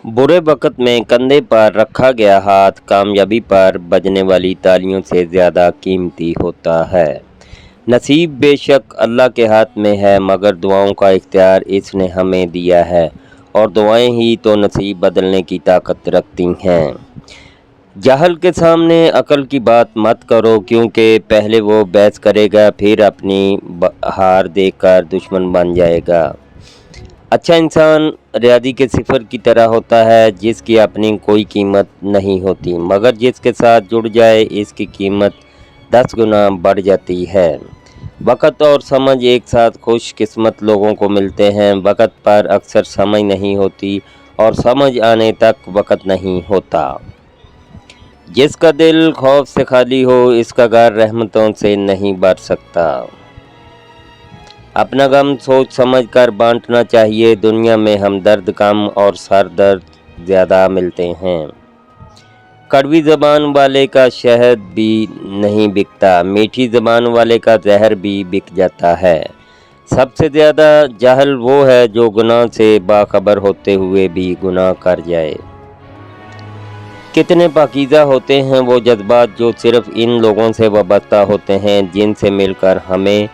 बुरे वक़्त में कंधे पर रखा गया हाथ कामयाबी पर बजने वाली तालियों से ज़्यादा कीमती होता है। नसीब बेशक अल्लाह के हाथ में है, मगर दुआओं का इख्तियार इसने हमें दिया है, और दुआएं ही तो नसीब बदलने की ताकत रखती हैं। जाहल के सामने अकल की बात मत करो, क्योंकि पहले वो बहस करेगा, फिर अपनी हार देखकर दुश्मन बन जाएगा। अच्छा इंसान रियादी के सिफर की तरह होता है, जिसकी अपनी कोई कीमत नहीं होती, मगर जिसके साथ जुड़ जाए इसकी कीमत 10 गुना बढ़ जाती है। वक़्त और समझ एक साथ खुश किस्मत लोगों को मिलते हैं। वक़्त पर अक्सर समझ नहीं होती, और समझ आने तक वक़्त नहीं होता। जिसका दिल खौफ से खाली हो, इसका घर रहमतों से नहीं भर सकता। अपना गम सोच समझ कर बांटना चाहिए। दुनिया में हमदर्द कम और सर दर्द ज़्यादा मिलते हैं। कड़वी ज़बान वाले का शहद भी नहीं बिकता, मीठी ज़बान वाले का जहर भी बिक जाता है। सबसे ज़्यादा जाहल वो है जो गुनाह से बाखबर होते हुए भी गुनाह कर जाए। कितने पाकीज़ा होते हैं वो जज्बात जो सिर्फ़ इन लोगों से वाबस्ता होते हैं जिनसे मिलकर हमें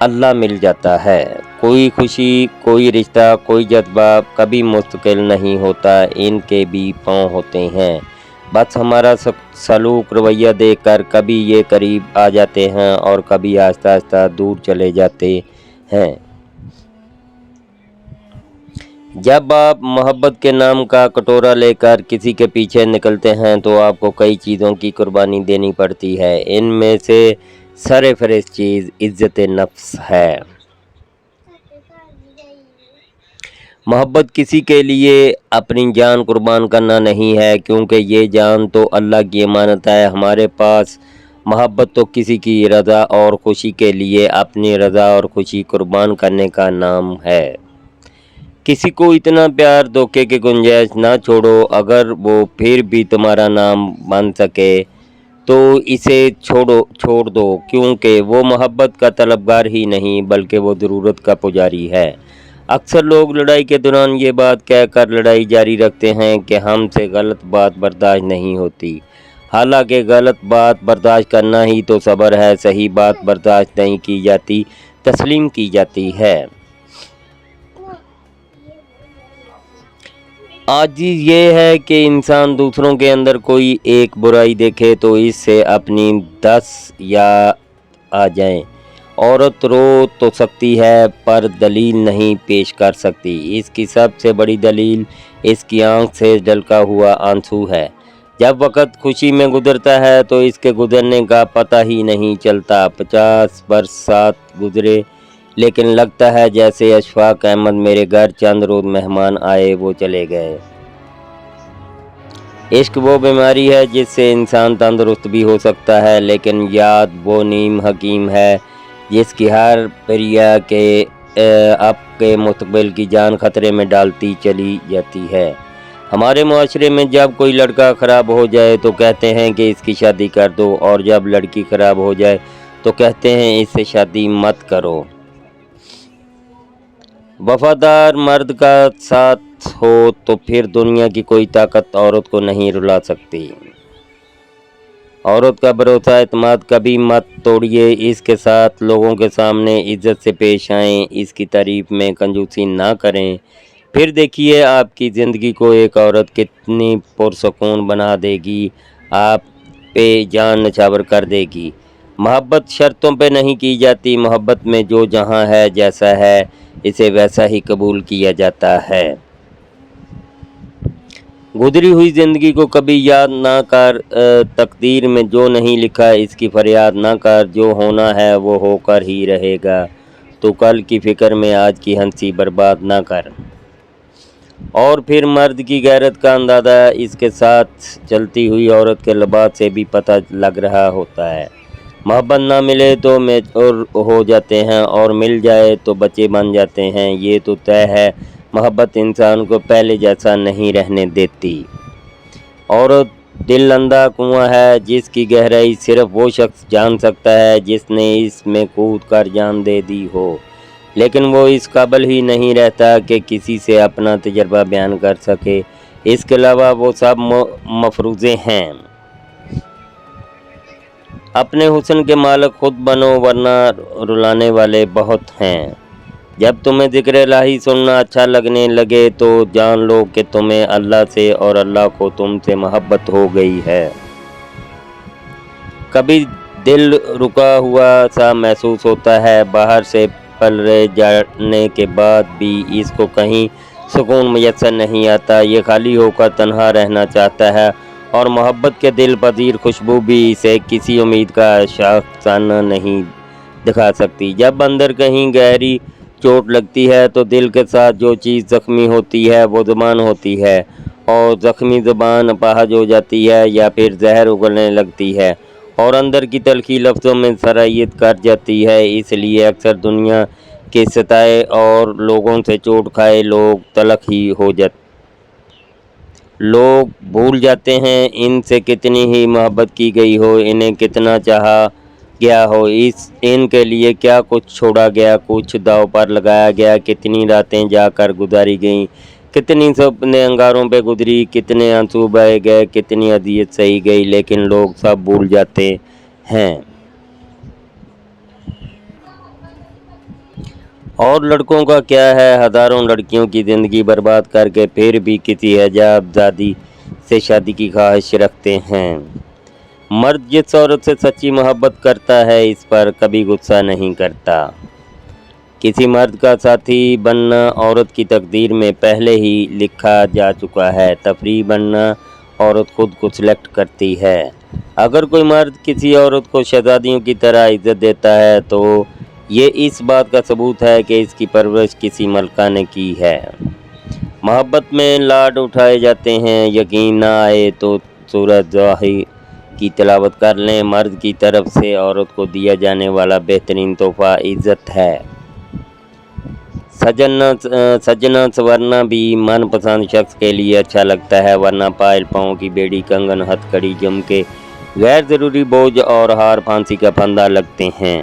अल्लाह मिल जाता है। कोई खुशी, कोई रिश्ता, कोई जज्बा कभी मुस्तकिल नहीं होता, इनके भी पाँव होते हैं। बस हमारा सलूक रवैया देखकर कभी ये करीब आ जाते हैं और कभी आहिस्ता आहिस्ता दूर चले जाते हैं। जब आप मोहब्बत के नाम का कटोरा लेकर किसी के पीछे निकलते हैं तो आपको कई चीज़ों की कुर्बानी देनी पड़ती है। इनमें से सरफ़हरिस्त चीज़ इज़्ज़त नफ्स है। मोहब्बत किसी के लिए अपनी जान कुर्बान करना नहीं है, क्योंकि ये जान तो अल्लाह की अमानत है हमारे पास। मोहब्बत तो किसी की रज़ा और खुशी के लिए अपनी रज़ा और खुशी कुर्बान करने का नाम है। किसी को इतना प्यार धोखे की गुंजाइश ना छोड़ो। अगर वो फिर भी तुम्हारा नाम बन सके तो इसे छोड़ दो, क्योंकि वो मोहब्बत का तलबगार ही नहीं बल्कि वो ज़रूरत का पुजारी है। अक्सर लोग लड़ाई के दौरान ये बात कहकर लड़ाई जारी रखते हैं कि हमसे गलत बात बर्दाश्त नहीं होती। हालांकि गलत बात बर्दाश्त करना ही तो सब्र है। सही बात बर्दाश्त नहीं की जाती, तस्लीम की जाती है। आजिज़ ये है कि इंसान दूसरों के अंदर कोई एक बुराई देखे तो इससे अपनी 10 या आ जाए। औरत रो तो सकती है पर दलील नहीं पेश कर सकती। इसकी सबसे बड़ी दलील इसकी आंख से ढलका हुआ आंसू है। जब वक़्त खुशी में गुजरता है तो इसके गुजरने का पता ही नहीं चलता। 50 बरसात गुजरे, लेकिन लगता है जैसे अशफाक अहमद मेरे घर चंद रोज़ मेहमान आए वो चले गए। इश्क वो बीमारी है जिससे इंसान तंदुरुस्त भी हो सकता है, लेकिन याद वो नीम हकीम है जिसकी हर प्रिया के आपके मुस्तकबिल की जान खतरे में डालती चली जाती है। हमारे मुआशरे में जब कोई लड़का ख़राब हो जाए तो कहते हैं कि इसकी शादी कर दो, और जब लड़की ख़राब हो जाए तो कहते हैं इससे शादी मत करो। वफादार मर्द का साथ हो तो फिर दुनिया की कोई ताकत औरत को नहीं रुला सकती। औरत का भरोसा एतमाद कभी मत तोड़िए। इसके साथ लोगों के सामने इज्जत से पेश आएँ, इसकी तारीफ में कंजूसी ना करें। फिर देखिए आपकी ज़िंदगी को एक औरत कितनी पुरसकून बना देगी, आप पे जान नछावर कर देगी। मोहब्बत शर्तों पे नहीं की जाती। मोहब्बत में जो जहाँ है जैसा है इसे वैसा ही कबूल किया जाता है। गुजरी हुई ज़िंदगी को कभी याद ना कर। तकदीर में जो नहीं लिखा इसकी फरियाद ना कर। जो होना है वो होकर ही रहेगा, तो कल की फ़िक्र में आज की हंसी बर्बाद ना कर। और फिर मर्द की गैरत का अंदाज़ा इसके साथ चलती हुई औरत के लिबास से भी पता लग रहा होता है। मोहब्बत ना मिले तो मैच्योर हो जाते हैं, और मिल जाए तो बच्चे बन जाते हैं। ये तो तय है, मोहब्बत इंसान को पहले जैसा नहीं रहने देती। औरत दिल अंधा कुआं है जिसकी गहराई सिर्फ वो शख्स जान सकता है जिसने इसमें कूद कर जान दे दी हो, लेकिन वो इस काबिल ही नहीं रहता कि किसी से अपना तजर्बा बयान कर सके। اس کے علاوہ وہ سب مفروضے ہیں۔ اپنے حسن کے مالک خود بنو ورنہ رلانے والے بہت ہیں۔ جب تمہیں ذکر الہی سننا اچھا لگنے لگے تو جان لو کہ تمہیں اللہ سے اور اللہ کو تم سے محبت ہو گئی ہے۔ کبھی دل رکا ہوا سا محسوس ہوتا ہے، باہر سے پلڑے جانے کے بعد بھی اس کو کہیں سکون میسر نہیں آتا، یہ خالی ہو کر تنہا رہنا چاہتا ہے، اور محبت کے دل پذیر خوشبو بھی اسے کسی امید کا شاخسانہ نہیں دکھا سکتی۔ جب اندر کہیں گہری چوٹ لگتی ہے تو دل کے ساتھ جو چیز زخمی ہوتی ہے وہ زبان ہوتی ہے، اور زخمی زبان اپاہج ہو جاتی ہے یا پھر زہر اگلنے لگتی ہے اور اندر کی تلخی لفظوں میں سرایت کر جاتی ہے۔ اس لیے اکثر دنیا کے ستائے اور لوگوں سے چوٹ کھائے لوگ تلخ ہی ہو جاتے، لوگ بھول جاتے ہیں ان سے کتنی ہی محبت کی گئی ہو، انہیں کتنا چاہا گیا ہو، ان کے لیے کیا کچھ چھوڑا گیا، کچھ داؤ پر لگایا گیا، کتنی راتیں جا کر گزاری گئیں، کتنی سپنے انگاروں پہ گزری، کتنے آنسو بہے گئے، کتنی اذیت سہی گئی، لیکن لوگ سب بھول جاتے ہیں۔ اور لڑکوں کا کیا ہے، ہزاروں لڑکیوں کی زندگی برباد کر کے پھر بھی کسی حجاب زادی سے شادی کی خواہش رکھتے ہیں۔ مرد جس عورت سے سچی محبت کرتا ہے اس پر کبھی غصہ نہیں کرتا۔ کسی مرد کا ساتھی بننا عورت کی تقدیر میں پہلے ہی لکھا جا چکا ہے، تفریح بننا عورت خود کو سلیکٹ کرتی ہے۔ اگر کوئی مرد کسی عورت کو شہزادیوں کی طرح عزت دیتا ہے تو یہ اس بات کا ثبوت ہے کہ اس کی پرورش کسی ملکہ نے کی ہے۔ محبت میں لاڈ اٹھائے جاتے ہیں، یقین نہ آئے تو سورۃ ضحیٰ کی تلاوت کر لیں۔ مرد کی طرف سے عورت کو دیا جانے والا بہترین تحفہ عزت ہے۔ سجنا سنورنا بھی من پسند شخص کے لیے اچھا لگتا ہے، ورنہ پائل پاؤں کی بیڑی، کنگن، ہتھ کڑی، جھمکے غیر ضروری بوجھ اور ہار پھانسی کا پھندا لگتے ہیں۔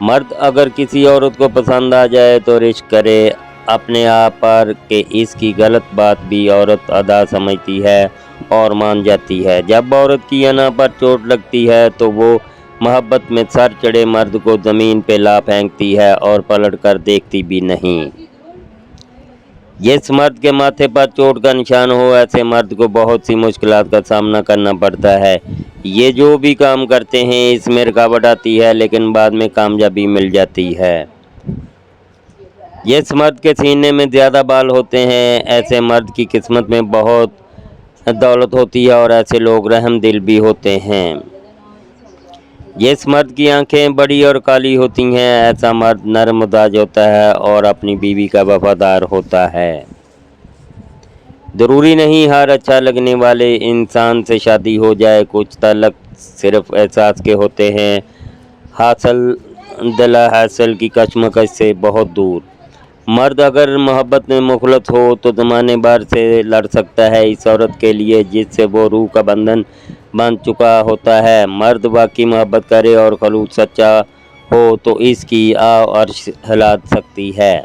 مرد اگر کسی عورت کو پسند آ جائے تو رشک کرے اپنے آپ پر کہ اس کی غلط بات بھی عورت ادا سمجھتی ہے اور مان جاتی ہے۔ جب عورت کی انا پر چوٹ لگتی ہے تو وہ محبت میں سر چڑھے مرد کو زمین پہ لا پھینکتی ہے اور پلٹ کر دیکھتی بھی نہیں۔ جس مرد کے ماتھے پر چوٹ کا نشان ہو، ایسے مرد کو بہت سی مشکلات کا سامنا کرنا پڑتا ہے۔ یہ جو بھی کام کرتے ہیں اس میں رکاوٹ آتی ہے لیکن بعد میں کامیابی مل جاتی ہے۔ جس مرد کے سینے میں زیادہ بال ہوتے ہیں ایسے مرد کی قسمت میں بہت دولت ہوتی ہے اور ایسے لوگ رحم دل بھی ہوتے ہیں۔ جس مرد کی آنکھیں بڑی اور کالی ہوتی ہیں ایسا مرد نرم مزاج ہوتا ہے اور اپنی بیوی کا وفادار ہوتا ہے۔ ضروری نہیں ہر اچھا لگنے والے انسان سے شادی ہو جائے، کچھ تعلق صرف احساس کے ہوتے ہیں، حاصل دلہ حاصل کی کشمکش سے بہت دور۔ مرد اگر محبت میں مخلص ہو تو زمانے بھر سے لڑ سکتا ہے اس عورت کے لیے جس سے وہ روح کا بندھن بن چکا ہوتا ہے۔ مرد واقعی محبت کرے اور خلوص سچا ہو تو اس کی آہ عرش ہلا سکتی ہے۔